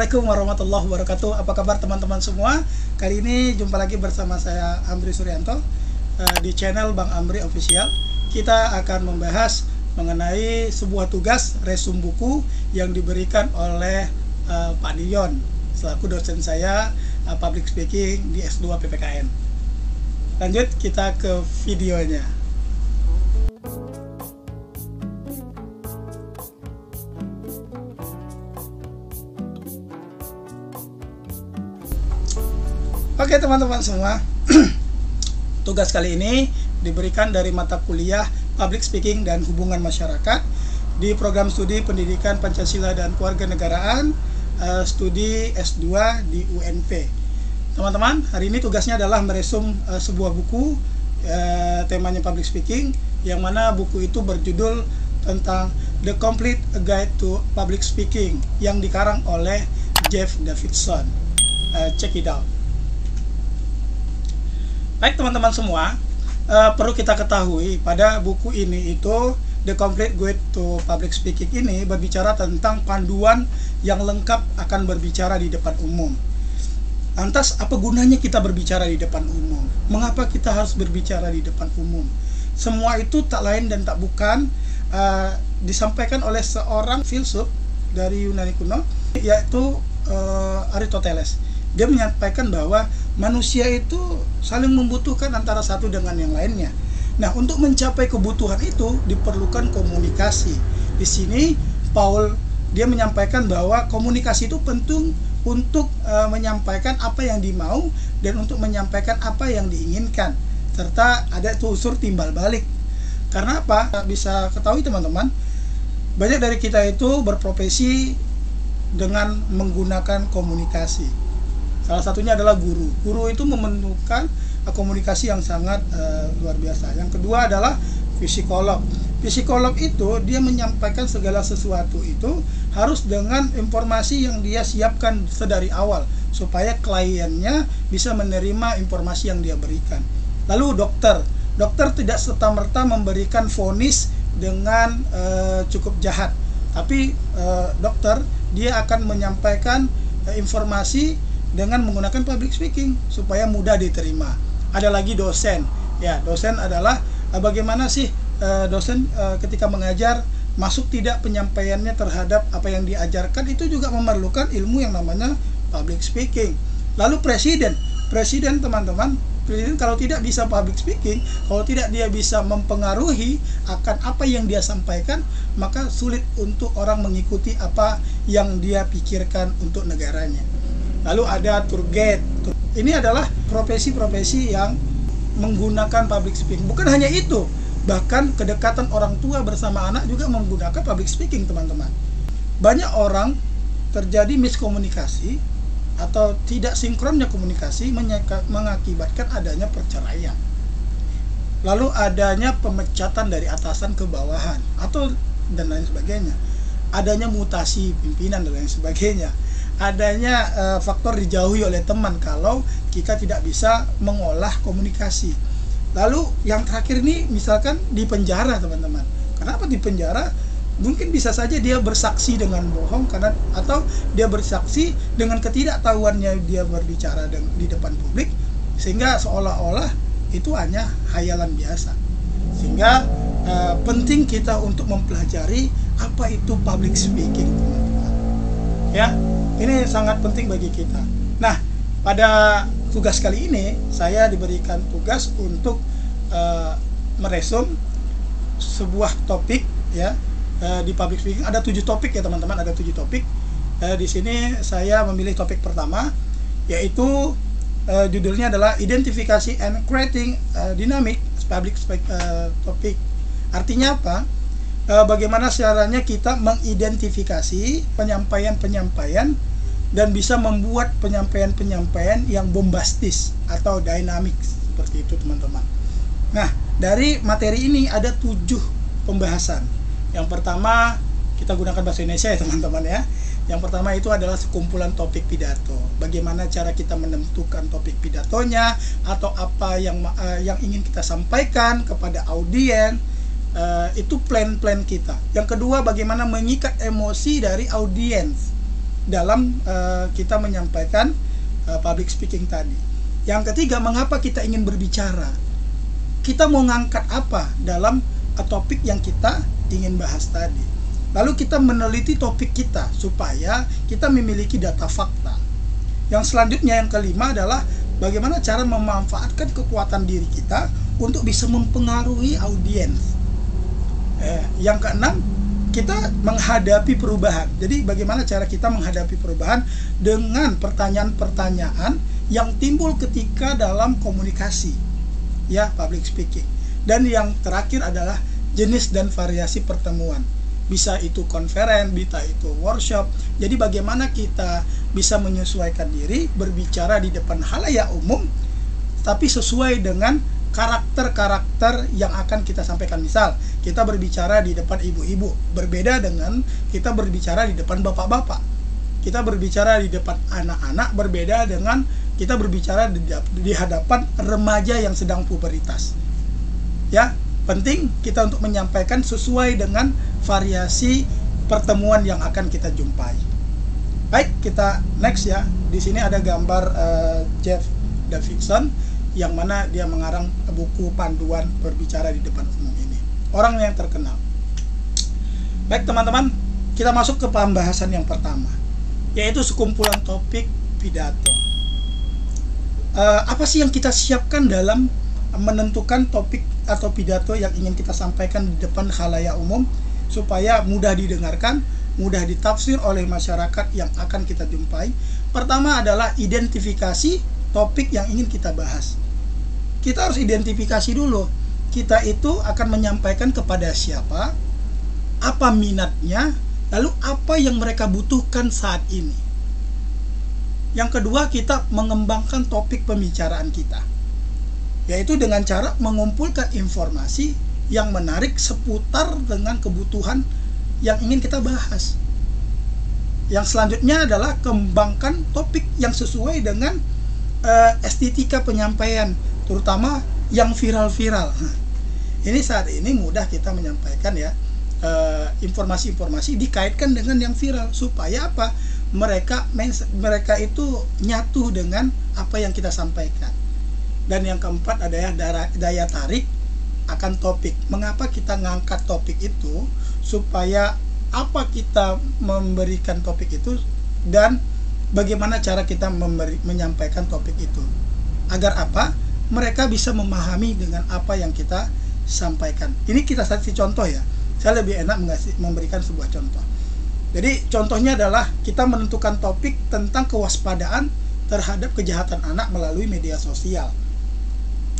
Assalamualaikum warahmatullahi wabarakatuh. Apa kabar teman-teman semua? Kali ini jumpa lagi bersama saya Amri Suryanto di channel Bang Amri Official. Kita akan membahas mengenai sebuah tugas resum buku yang diberikan oleh Pak Dion selaku dosen saya public speaking di S2 PPKN. Lanjut kita ke videonya. Oke teman-teman semua, tugas kali ini diberikan dari mata kuliah Public Speaking dan Hubungan Masyarakat di program studi Pendidikan Pancasila dan Kewarganegaraan studi S2 di UNP. Teman-teman, hari ini tugasnya adalah meresum sebuah buku, temanya Public Speaking, yang mana buku itu berjudul tentang The Complete Guide to Public Speaking yang dikarang oleh Jeff Davidson. Check it out. Baik teman-teman semua, perlu kita ketahui pada buku ini itu The Complete Guide to Public Speaking ini berbicara tentang panduan yang lengkap akan berbicara di depan umum. Lantas apa gunanya kita berbicara di depan umum? Mengapa kita harus berbicara di depan umum? Semua itu tak lain dan tak bukan disampaikan oleh seorang filsuf dari Yunani kuno, yaitu Aristoteles. Dia menyampaikan bahwa manusia itu saling membutuhkan antara satu dengan yang lainnya. Nah, untuk mencapai kebutuhan itu diperlukan komunikasi. Di sini Paul dia menyampaikan bahwa komunikasi itu penting untuk menyampaikan apa yang dimau dan untuk menyampaikan apa yang diinginkan, serta ada unsur timbal balik. Karena apa? Bisa ketahui teman-teman, banyak dari kita itu berprofesi dengan menggunakan komunikasi. Salah satunya adalah guru. Guru itu memerlukan komunikasi yang sangat luar biasa. Yang kedua adalah psikolog. Psikolog itu dia menyampaikan segala sesuatu itu harus dengan informasi yang dia siapkan sedari awal supaya kliennya bisa menerima informasi yang dia berikan. Lalu dokter. Dokter tidak serta-merta memberikan vonis dengan cukup jahat. Tapi dokter dia akan menyampaikan informasi dengan menggunakan public speaking supaya mudah diterima. Ada lagi dosen. Ya, dosen adalah bagaimana sih dosen ketika mengajar masuk tidak penyampaiannya terhadap apa yang diajarkan, itu juga memerlukan ilmu yang namanya public speaking. Lalu presiden teman-teman, presiden kalau tidak bisa public speaking, kalau tidak dia bisa mempengaruhi akan apa yang dia sampaikan, maka sulit untuk orang mengikuti apa yang dia pikirkan untuk negaranya. Lalu ada tour guide. Ini adalah profesi-profesi yang menggunakan public speaking. Bukan hanya itu, bahkan kedekatan orang tua bersama anak juga menggunakan public speaking, teman-teman. Banyak orang terjadi miskomunikasi atau tidak sinkronnya komunikasi mengakibatkan adanya perceraian. Lalu adanya pemecatan dari atasan ke bawahan atau dan lain sebagainya. Adanya mutasi pimpinan dan lain sebagainya. Adanya faktor dijauhi oleh teman kalau kita tidak bisa mengolah komunikasi. Lalu yang terakhir ini misalkan di penjara, teman-teman. Kenapa di penjara? Mungkin bisa saja dia bersaksi dengan bohong atau dia bersaksi dengan ketidaktahuannya dia berbicara di depan publik, sehingga seolah-olah itu hanya hayalan biasa. Sehingga penting kita untuk mempelajari apa itu public speaking, teman-teman. Ya, ini sangat penting bagi kita. Nah, pada tugas kali ini saya diberikan tugas untuk meresum sebuah topik ya di public speaking. Ada 7 topik ya teman-teman, ada 7 topik. Di sini saya memilih topik pertama, yaitu judulnya adalah Identification and Creating Dynamic Public Topic. Artinya apa? Bagaimana caranya kita mengidentifikasi penyampaian-penyampaian dan bisa membuat penyampaian-penyampaian yang bombastis atau dynamic seperti itu, teman-teman. Nah, dari materi ini ada 7 pembahasan. Yang pertama, kita gunakan bahasa Indonesia ya teman-teman ya. Yang pertama itu adalah sekumpulan topik pidato. Bagaimana cara kita menentukan topik pidatonya atau apa yang ingin kita sampaikan kepada audiens. Itu plan-plan kita. Yang kedua, bagaimana mengikat emosi dari audiens. dalam kita menyampaikan public speaking tadi. Yang ketiga, mengapa kita ingin berbicara? Kita mau ngangkat apa dalam topik yang kita ingin bahas tadi. Lalu kita meneliti topik kita supaya kita memiliki data fakta. Yang selanjutnya, yang kelima adalah bagaimana cara memanfaatkan kekuatan diri kita untuk bisa mempengaruhi audiens. Yang keenam, kita menghadapi perubahan. Jadi bagaimana cara kita menghadapi perubahan dengan pertanyaan-pertanyaan yang timbul ketika dalam komunikasi, ya, public speaking. Dan yang terakhir adalah jenis dan variasi pertemuan. Bisa itu konferen, bisa itu workshop. Jadi bagaimana kita bisa menyesuaikan diri berbicara di depan halayak umum, tapi sesuai dengan karakter-karakter yang akan kita sampaikan. Misal, kita berbicara di depan ibu-ibu, berbeda dengan kita berbicara di depan bapak-bapak. Kita berbicara di depan anak-anak, berbeda dengan kita berbicara di hadapan remaja yang sedang puberitas. Ya, penting kita untuk menyampaikan sesuai dengan variasi pertemuan yang akan kita jumpai. Baik, kita next ya. Di sini ada gambar Jeff Davidson yang mana dia mengarang buku panduan berbicara di depan umum ini. Orang yang terkenal. Baik teman-teman, kita masuk ke pembahasan yang pertama, yaitu sekumpulan topik pidato. Apa sih yang kita siapkan dalam menentukan topik atau pidato yang ingin kita sampaikan di depan khalayak umum supaya mudah didengarkan, mudah ditafsir oleh masyarakat yang akan kita jumpai? Pertama adalah identifikasi topik yang ingin kita bahas. Kita harus identifikasi dulu, kita itu akan menyampaikan kepada siapa, apa minatnya, lalu apa yang mereka butuhkan saat ini. Yang kedua, kita mengembangkan topik pembicaraan kita, yaitu dengan cara mengumpulkan informasi yang menarik seputar dengan kebutuhan yang ingin kita bahas. Yang selanjutnya adalah kembangkan topik yang sesuai dengan estetika penyampaian, terutama yang viral-viral. Ini saat ini mudah kita menyampaikan ya, informasi-informasi dikaitkan dengan yang viral supaya apa? Mereka itu nyatu dengan apa yang kita sampaikan. Dan yang keempat adalah daya tarik akan topik. Mengapa kita ngangkat topik itu? Supaya apa kita memberikan topik itu dan bagaimana cara kita menyampaikan topik itu. Agar apa? Mereka bisa memahami dengan apa yang kita sampaikan. Ini kita kasih contoh ya. Saya lebih enak memberikan sebuah contoh. Jadi contohnya adalah kita menentukan topik tentang kewaspadaan terhadap kejahatan anak melalui media sosial.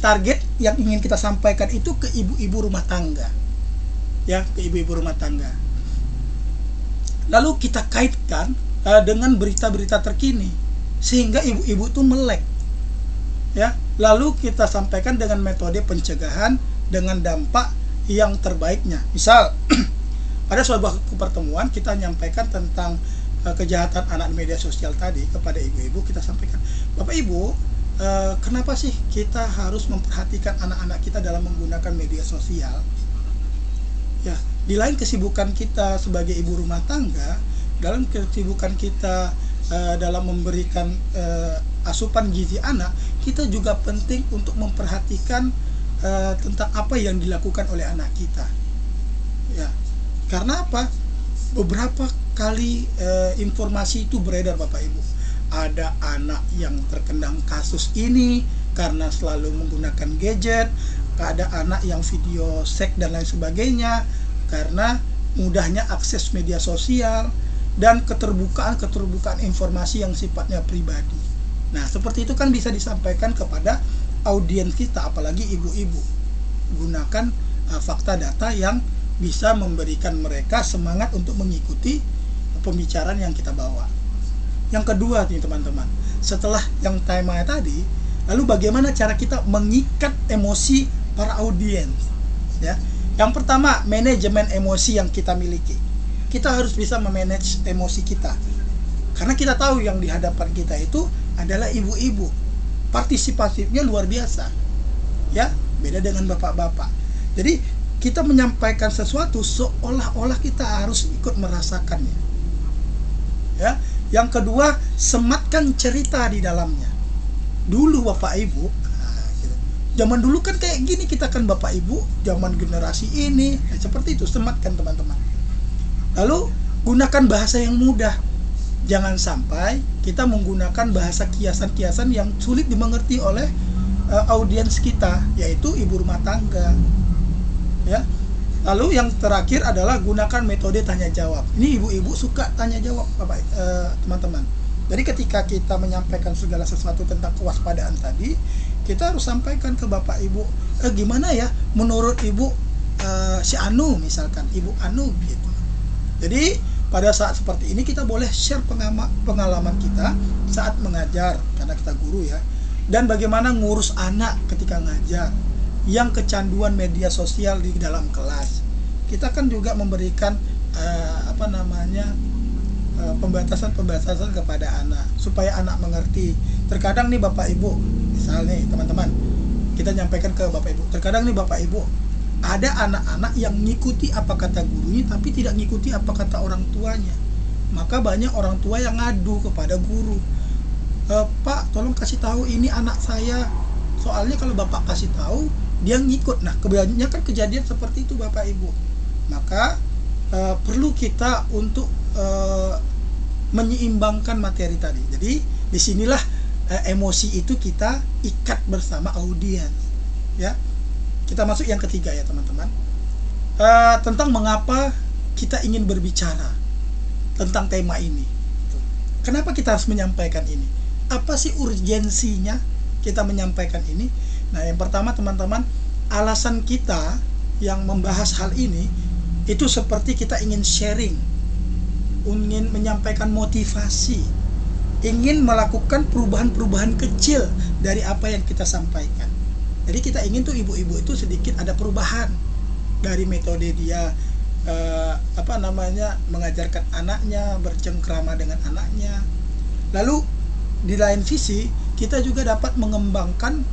Target yang ingin kita sampaikan itu ke ibu-ibu rumah tangga. Ya, ke ibu-ibu rumah tangga. Lalu kita kaitkan dengan berita-berita terkini sehingga ibu-ibu itu melek. Ya, lalu kita sampaikan dengan metode pencegahan dengan dampak yang terbaiknya. Misal pada sebuah pertemuan kita menyampaikan tentang kejahatan anak di media sosial tadi kepada ibu-ibu, kita sampaikan, Bapak Ibu, kenapa sih kita harus memperhatikan anak-anak kita dalam menggunakan media sosial? Ya, di lain kesibukan kita sebagai ibu rumah tangga, dalam kesibukan kita dalam memberikan asupan gizi anak, kita juga penting untuk memperhatikan tentang apa yang dilakukan oleh anak kita. Ya, karena apa? Beberapa kali informasi itu beredar Bapak Ibu. Ada anak yang terkendang kasus ini karena selalu menggunakan gadget, ada anak yang video seks dan lain sebagainya karena mudahnya akses media sosial dan keterbukaan informasi yang sifatnya pribadi. Nah, seperti itu kan bisa disampaikan kepada audiens kita, apalagi ibu-ibu. Gunakan fakta data yang bisa memberikan mereka semangat untuk mengikuti pembicaraan yang kita bawa. Yang kedua nih teman-teman, setelah yang tema tadi, lalu bagaimana cara kita mengikat emosi para audiens? Ya, yang pertama, manajemen emosi yang kita miliki. Kita harus bisa memanage emosi kita, karena kita tahu yang di hadapan kita itu adalah ibu-ibu. Partisipasinya luar biasa, ya, beda dengan bapak-bapak. Jadi kita menyampaikan sesuatu seolah-olah kita harus ikut merasakannya. Ya, Yang kedua, sematkan cerita di dalamnya. Dulu Bapak Ibu, gitu. Zaman dulu kan kayak gini, kita kan Bapak Ibu, zaman generasi ini, seperti itu, sematkan teman-teman. Lalu, gunakan bahasa yang mudah. Jangan sampai kita menggunakan bahasa kiasan-kiasan yang sulit dimengerti oleh audiens kita, yaitu ibu rumah tangga. Ya. Lalu yang terakhir adalah gunakan metode tanya jawab. Ini ibu-ibu suka tanya jawab, Bapak, teman-teman. Jadi ketika kita menyampaikan segala sesuatu tentang kewaspadaan tadi, kita harus sampaikan ke Bapak Ibu, gimana ya menurut Ibu si Anu, misalkan Ibu Anu gitu. Jadi pada saat seperti ini kita boleh share pengalaman kita saat mengajar, karena kita guru ya, dan bagaimana ngurus anak ketika ngajar, yang kecanduan media sosial di dalam kelas. Kita kan juga memberikan pembatasan kepada anak supaya anak mengerti. Terkadang nih Bapak Ibu, misalnya teman-teman, kita nyampaikan ke Bapak Ibu, terkadang nih Bapak Ibu, ada anak-anak yang ngikuti apa kata gurunya tapi tidak ngikuti apa kata orang tuanya. Maka banyak orang tua yang ngadu kepada guru, Pak tolong kasih tahu ini anak saya, soalnya kalau Bapak kasih tahu dia ngikut. Nah kebanyakan kejadian seperti itu Bapak Ibu. Maka perlu kita untuk menyeimbangkan materi tadi. Jadi disinilah emosi itu kita ikat bersama audiens, ya. Kita masuk yang ketiga ya teman-teman, tentang mengapa kita ingin berbicara tentang tema ini. Kenapa kita harus menyampaikan ini? Apa sih urgensinya kita menyampaikan ini? Nah yang pertama teman-teman, alasan kita yang membahas hal ini itu seperti kita ingin sharing, ingin menyampaikan motivasi, ingin melakukan perubahan-perubahan kecil dari apa yang kita sampaikan. Jadi kita ingin tuh ibu-ibu itu sedikit ada perubahan dari metode dia mengajarkan anaknya, bercengkrama dengan anaknya. Lalu di lain sisi kita juga dapat mengembangkan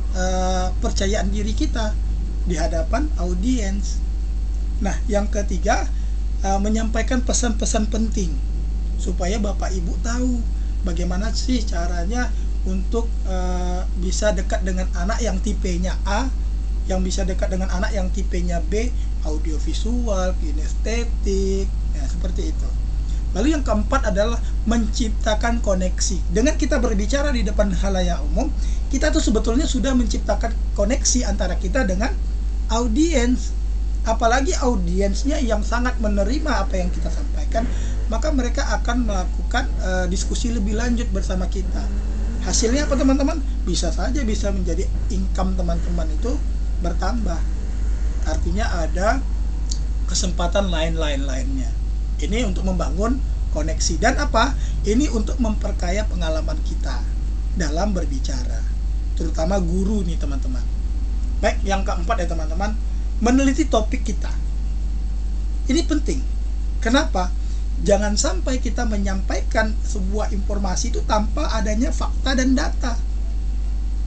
percayaan diri kita di hadapan audiens. Nah yang ketiga, menyampaikan pesan-pesan penting supaya Bapak Ibu tahu bagaimana sih caranya untuk bisa dekat dengan anak yang tipenya A, yang bisa dekat dengan anak yang tipenya B, audiovisual, kinestetik, ya, seperti itu. Lalu yang keempat adalah menciptakan koneksi. Dengan kita berbicara di depan khalayak umum, kita tuh sebetulnya sudah menciptakan koneksi antara kita dengan audiens. Apalagi audiensnya yang sangat menerima apa yang kita sampaikan, maka mereka akan melakukan diskusi lebih lanjut bersama kita. Hasilnya apa teman-teman? Bisa saja bisa menjadi income teman-teman itu bertambah. Artinya ada kesempatan lainnya. Ini untuk membangun koneksi. Dan apa? Ini untuk memperkaya pengalaman kita dalam berbicara, terutama guru nih teman-teman. Baik, yang keempat ya teman-teman, meneliti topik kita. Ini penting. Kenapa? Jangan sampai kita menyampaikan sebuah informasi itu tanpa adanya fakta dan data.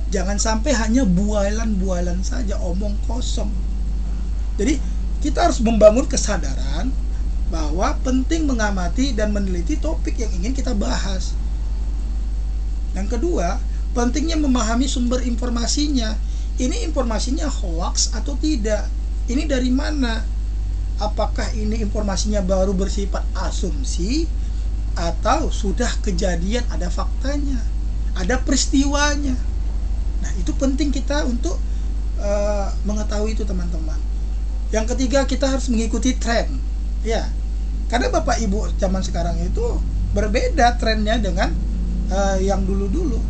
Jangan sampai hanya bualan-bualan saja, omong kosong. Jadi kita harus membangun kesadaran bahwa penting mengamati dan meneliti topik yang ingin kita bahas. Yang kedua, pentingnya memahami sumber informasinya. Ini informasinya hoax atau tidak? Ini dari mana? Apakah ini informasinya baru bersifat asumsi atau sudah kejadian, ada faktanya, ada peristiwanya. Nah itu penting kita untuk mengetahui itu teman-teman. Yang ketiga, kita harus mengikuti tren, ya, karena Bapak Ibu zaman sekarang itu berbeda trennya dengan yang dulu-dulu,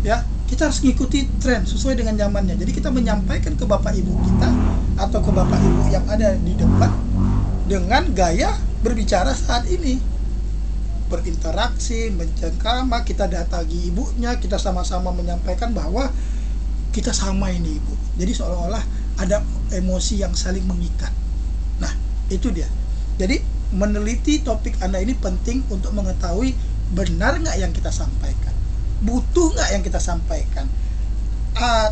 ya. Kita harus mengikuti tren sesuai dengan zamannya. Jadi kita menyampaikan ke Bapak Ibu kita atau ke Bapak Ibu yang ada di depan dengan gaya berbicara saat ini, berinteraksi, mencengkrama, kita datangi ibunya, kita sama-sama menyampaikan bahwa kita sama ini ibu. Jadi seolah-olah ada emosi yang saling mengikat. Nah itu dia. Jadi meneliti topik Anda ini penting untuk mengetahui benar nggak yang kita sampaikan, butuh nggak yang kita sampaikan,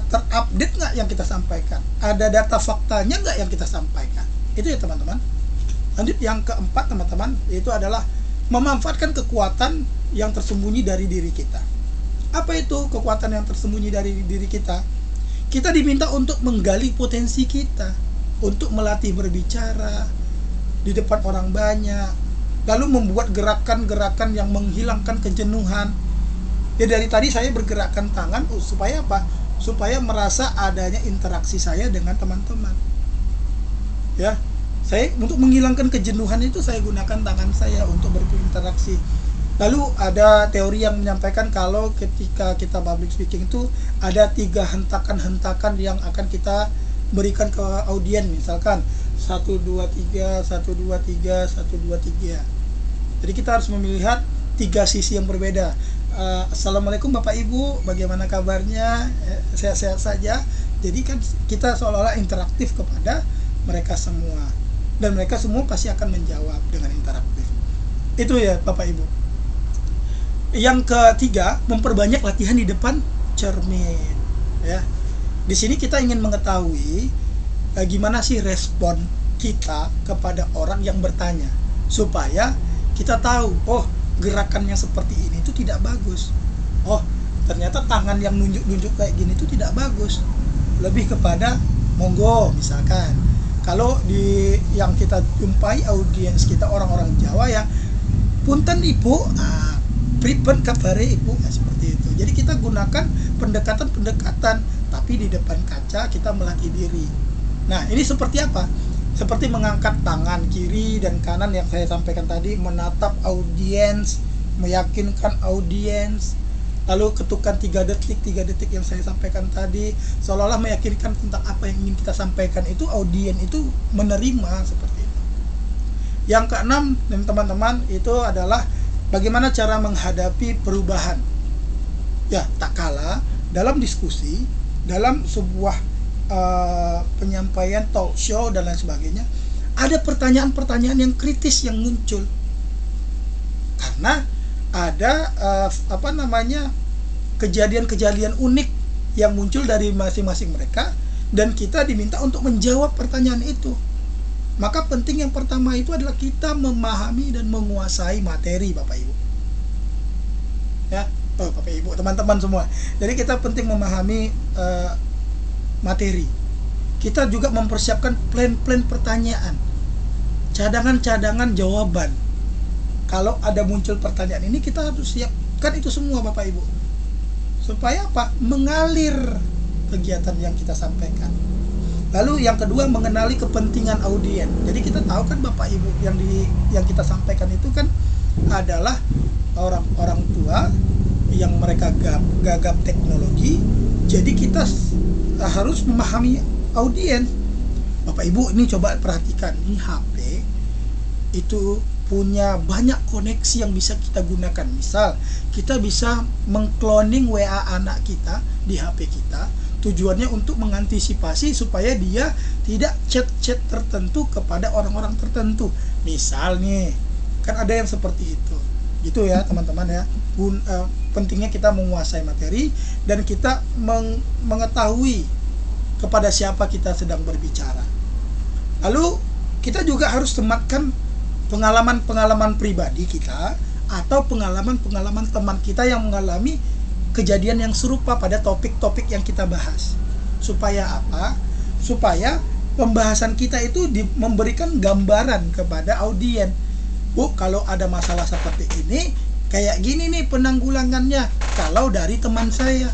terupdate nggak yang kita sampaikan, ada data faktanya nggak yang kita sampaikan. Itu ya teman-teman. Lanjut yang keempat teman-teman, yaitu adalah memanfaatkan kekuatan yang tersembunyi dari diri kita. Apa itu kekuatan yang tersembunyi dari diri kita? Kita diminta untuk menggali potensi kita, untuk melatih berbicara di depan orang banyak, lalu membuat gerakan-gerakan yang menghilangkan kejenuhan. Ya, dari tadi saya bergerakkan tangan supaya apa? Supaya merasa adanya interaksi saya dengan teman-teman. Ya, saya untuk menghilangkan kejenuhan itu saya gunakan tangan saya untuk berinteraksi. Lalu ada teori yang menyampaikan kalau ketika kita public speaking itu ada 3 hentakan-hentakan yang akan kita berikan ke audien, misalkan 1 2 3 1 2 3 1 2 3. Jadi kita harus memilihat 3 sisi yang berbeda. Assalamualaikum Bapak Ibu, bagaimana kabarnya? Sehat-sehat saja. Jadi kan kita seolah-olah interaktif kepada mereka semua, dan mereka semua pasti akan menjawab dengan interaktif. Itu ya Bapak Ibu. Yang ketiga, memperbanyak latihan di depan cermin. Ya, di sini kita ingin mengetahui gimana sih respon kita kepada orang yang bertanya, supaya kita tahu, oh gerakan yang seperti ini itu tidak bagus. Oh, ternyata tangan yang nunjuk-nunjuk kayak gini itu tidak bagus. Lebih kepada monggo, misalkan kalau di yang kita jumpai audiens kita orang-orang Jawa ya, punten Ibu, pripun kabare Ibu, seperti itu. Jadi kita gunakan pendekatan-pendekatan, tapi di depan kaca kita melatih diri. Nah, ini seperti apa? Seperti mengangkat tangan kiri dan kanan yang saya sampaikan tadi, menatap audiens, meyakinkan audiens, lalu ketukan 3 detik yang saya sampaikan tadi, seolah-olah meyakinkan tentang apa yang ingin kita sampaikan itu, audiens itu menerima seperti itu. Yang keenam, teman-teman, itu adalah bagaimana cara menghadapi perubahan. Ya, tak kalah dalam diskusi, dalam sebuah penyampaian talk show dan lain sebagainya, ada pertanyaan-pertanyaan yang kritis yang muncul karena ada kejadian-kejadian unik yang muncul dari masing-masing mereka, dan kita diminta untuk menjawab pertanyaan itu. Maka penting yang pertama itu adalah kita memahami dan menguasai materi, Bapak Ibu. Ya, Bapak Ibu, teman-teman semua. Jadi kita penting memahami materi. Kita juga mempersiapkan plan-plan pertanyaan, cadangan-cadangan jawaban. Kalau ada muncul pertanyaan ini, kita harus siapkan itu semua, Bapak Ibu. Supaya apa? Mengalir kegiatan yang kita sampaikan. Lalu yang kedua, mengenali kepentingan audien. Jadi kita tahu kan Bapak Ibu, yang kita sampaikan itu kan adalah orang-orang tua yang mereka gagap teknologi. Jadi kita harus memahami audiens. Bapak Ibu, ini coba perhatikan, ini HP itu punya banyak koneksi yang bisa kita gunakan. Misal kita bisa mengcloning WA anak kita di HP kita, tujuannya untuk mengantisipasi supaya dia tidak chat-chat tertentu kepada orang-orang tertentu. Misal nih, kan ada yang seperti itu. Gitu ya teman-teman ya. Pentingnya kita menguasai materi dan kita mengetahui kepada siapa kita sedang berbicara. Lalu kita juga harus sematkan pengalaman-pengalaman pribadi kita atau pengalaman-pengalaman teman kita yang mengalami kejadian yang serupa pada topik-topik yang kita bahas. Supaya apa? Supaya pembahasan kita itu memberikan gambaran kepada audien. Bu, kalau ada masalah seperti ini, kayak gini nih penanggulangannya kalau dari teman saya.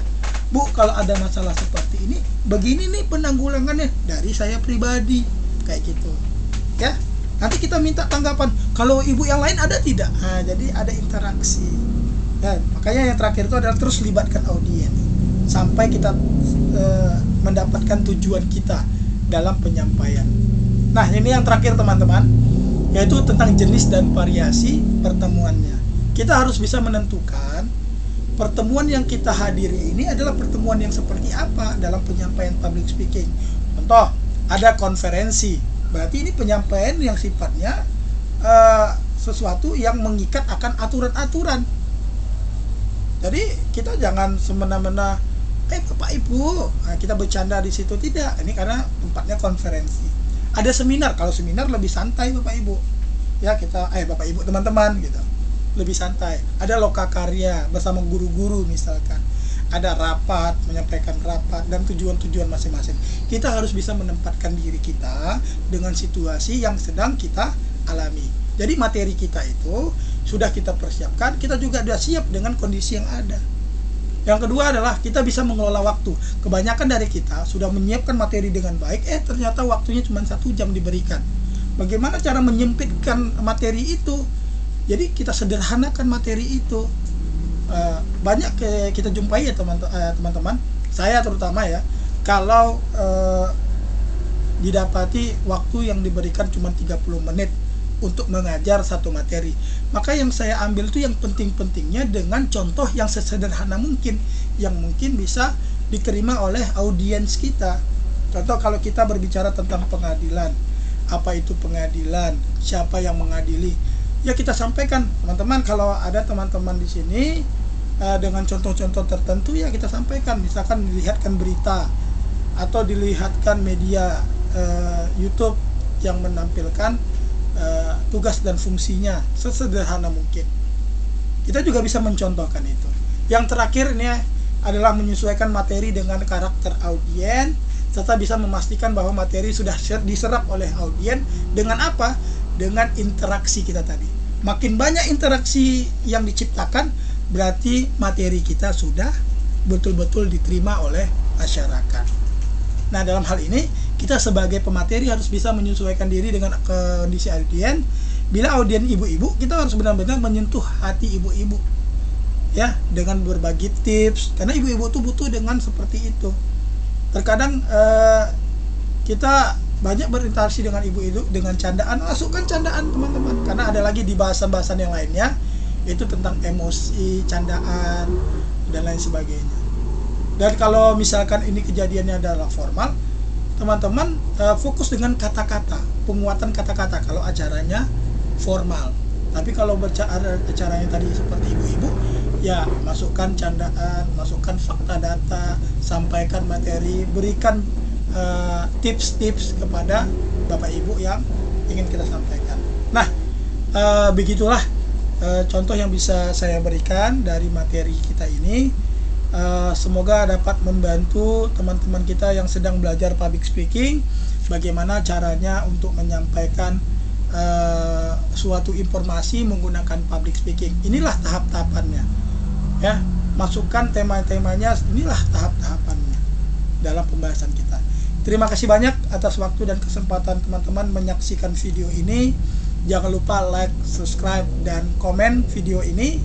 Bu, kalau ada masalah seperti ini, begini nih penanggulangannya dari saya pribadi. Kayak gitu. Ya. Nanti kita minta tanggapan. Kalau ibu yang lain ada tidak? Nah, jadi ada interaksi. Ya, makanya yang terakhir itu adalah terus libatkan audiens sampai kita mendapatkan tujuan kita dalam penyampaian. Nah, ini yang terakhir teman-teman, yaitu tentang jenis dan variasi pertemuannya. Kita harus bisa menentukan pertemuan yang kita hadiri ini adalah pertemuan yang seperti apa dalam penyampaian public speaking. Contoh, ada konferensi, berarti ini penyampaian yang sifatnya sesuatu yang mengikat akan aturan-aturan. Jadi kita jangan semena-mena Bapak Ibu, kita bercanda di situ, tidak. Ini karena tempatnya konferensi. Ada seminar, kalau seminar lebih santai Bapak Ibu. Ya, kita Bapak Ibu teman-teman gitu. lebih santai. Ada lokakarya bersama guru-guru misalkan. Ada rapat, menyampaikan rapat dan tujuan-tujuan masing-masing. Kita harus bisa menempatkan diri kita dengan situasi yang sedang kita alami. Jadi materi kita itu sudah kita persiapkan, kita juga sudah siap dengan kondisi yang ada. Yang kedua adalah kita bisa mengelola waktu. Kebanyakan dari kita sudah menyiapkan materi dengan baik, ternyata waktunya cuma 1 jam diberikan. Bagaimana cara menyempitkan materi itu? Jadi kita sederhanakan materi itu. Banyak kita jumpai ya teman-teman, saya terutama ya, kalau didapati waktu yang diberikan cuma 30 menit untuk mengajar satu materi, maka yang saya ambil itu yang penting-pentingnya dengan contoh yang sesederhana mungkin, yang mungkin bisa diterima oleh audiens kita. Contoh, kalau kita berbicara tentang pengadilan, apa itu pengadilan, siapa yang mengadili, ya kita sampaikan teman-teman. Kalau ada teman-teman di sini dengan contoh-contoh tertentu, ya kita sampaikan. Misalkan dilihatkan berita atau dilihatkan media YouTube yang menampilkan tugas dan fungsinya sesederhana mungkin. Kita juga bisa mencontohkan itu. Yang terakhir ini adalah menyesuaikan materi dengan karakter audiens, serta bisa memastikan bahwa materi sudah diserap oleh audiens. Dengan apa? Dengan interaksi kita tadi. Makin banyak interaksi yang diciptakan, berarti materi kita sudah betul-betul diterima oleh masyarakat. Nah, dalam hal ini kita sebagai pemateri harus bisa menyesuaikan diri dengan kondisi audiens. Bila audiens ibu-ibu, kita harus benar-benar menyentuh hati ibu-ibu, ya, dengan berbagi tips, karena ibu-ibu tuh butuh dengan seperti itu. Terkadang kita banyak berinteraksi dengan ibu-ibu dengan candaan, masukkan candaan teman-teman, karena ada lagi di bahasan-bahasan yang lainnya itu tentang emosi, candaan dan lain sebagainya. Dan kalau misalkan ini kejadiannya adalah formal, teman-teman fokus dengan kata-kata, penguatan kata-kata kalau acaranya formal. Tapi kalau acaranya tadi seperti ibu-ibu, ya masukkan candaan, masukkan fakta data, sampaikan materi, berikan tips-tips kepada Bapak Ibu yang ingin kita sampaikan. Nah, begitulah contoh yang bisa saya berikan dari materi kita ini. Semoga dapat membantu teman-teman kita yang sedang belajar public speaking, bagaimana caranya untuk menyampaikan suatu informasi menggunakan public speaking. Inilah tahap-tahapannya, ya. Masukkan tema-temanya, inilah tahap-tahapannya dalam pembahasan kita. Terima kasih banyak atas waktu dan kesempatan teman-teman menyaksikan video ini. Jangan lupa like, subscribe, dan komen video ini.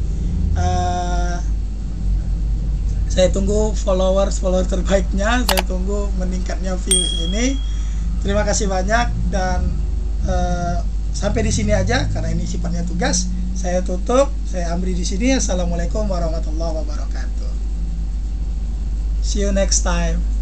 Saya tunggu follower terbaiknya, saya tunggu meningkatnya views ini. Terima kasih banyak, dan sampai di sini aja karena ini sifatnya tugas. Saya tutup, saya Amri di sini. Assalamualaikum warahmatullahi wabarakatuh. See you next time.